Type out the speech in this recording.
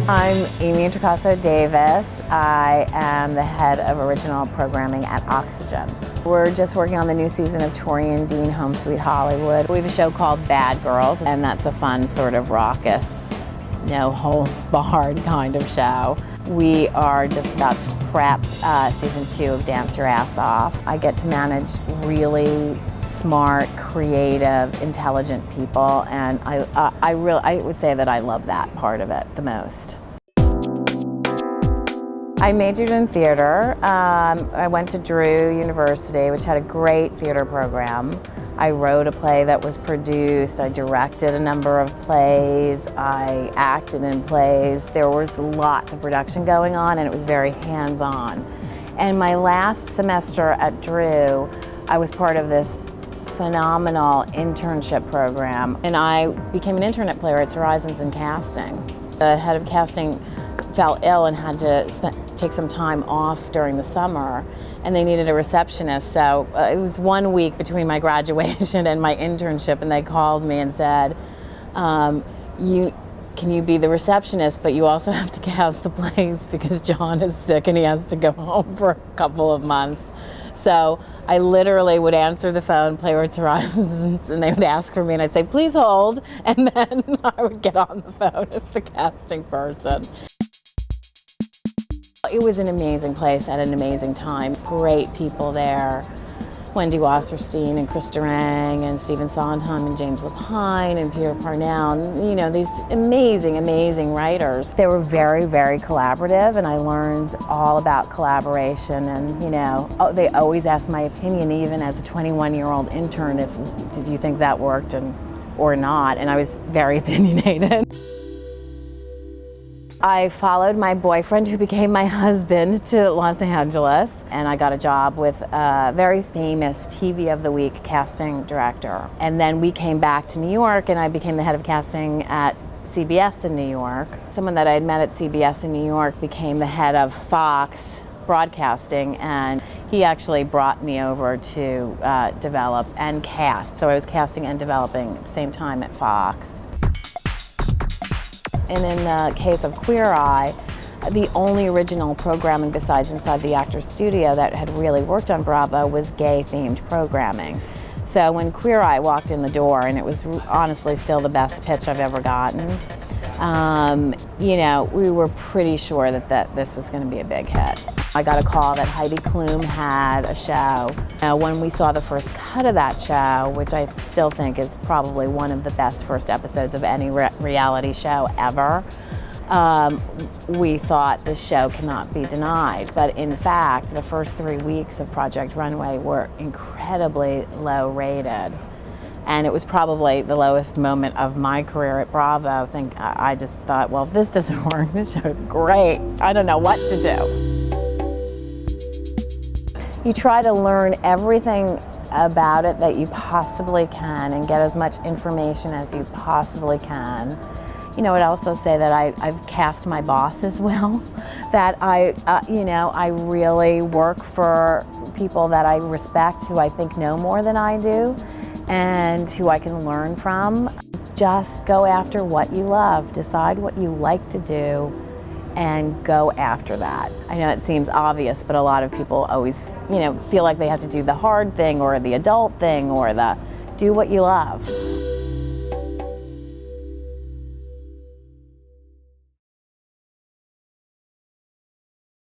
I'm EMMY Introcaso-Davis. I am the head of original programming at Oxygen. We're just working on the new season of Tori and Dean Home Sweet Hollywood. We have a show called Bad Girls, and that's a fun sort of raucous, no holds barred kind of show. We are just about to prep season 2 of Dance Your Ass Off. I get to manage really smart, creative, intelligent people, and I would say that I love that part of it the most. I majored in theater. I went to Drew University, which had a great theater program. I wrote a play that was produced. I directed a number of plays. I acted in plays. There was lots of production going on, and it was very hands-on. And my last semester at Drew, I was part of this phenomenal internship program, and I became an intern at Playwrights Horizons in casting. The head of casting fell ill and had to take some time off during the summer, and they needed a receptionist. So it was 1 week between my graduation and my internship, and they called me and said, can you be the receptionist, but you also have to cast the plays because John is sick and he has to go home for a couple of months. So I literally would answer the phone, Playwrights Horizons, and they would ask for me, and I'd say, please hold, and then I would get on the phone as the casting person. It was an amazing place at an amazing time. Great people there. Wendy Wasserstein and Chris Durang and Stephen Sondheim and James Lapine and Peter Parnell. You know, these amazing, amazing writers. They were very, very collaborative, and I learned all about collaboration. And you know, they always asked my opinion, even as a 21-year-old intern, did you think that worked or not? And I was very opinionated. I followed my boyfriend, who became my husband, to Los Angeles, and I got a job with a very famous TV of the Week casting director. And then we came back to New York, and I became the head of casting at CBS in New York. Someone that I had met at CBS in New York became the head of Fox Broadcasting, and he actually brought me over to develop and cast. So I was casting and developing at the same time at Fox. And in the case of Queer Eye, the only original programming besides Inside the Actors Studio that had really worked on Bravo was gay-themed programming. So when Queer Eye walked in the door, and it was honestly still the best pitch I've ever gotten, you know, we were pretty sure that this was going to be a big hit. I got a call that Heidi Klum had a show. When we saw the first cut of that show, which I still think is probably one of the best first episodes of any reality show ever, we thought this show cannot be denied. But in fact, the first 3 weeks of Project Runway were incredibly low rated. And it was probably the lowest moment of my career at Bravo. I just thought, well, if this doesn't work, this show is great. I don't know what to do. You try to learn everything about it that you possibly can and get as much information as you possibly can. You know, I'd also say that I've cast my boss as well, that you know, I really work for people that I respect, who I think know more than I do, and who I can learn from. Just go after what you love, decide what you like to do, and go after that. I know it seems obvious, but a lot of people always, you know, feel like they have to do the hard thing or the adult thing or do what you love.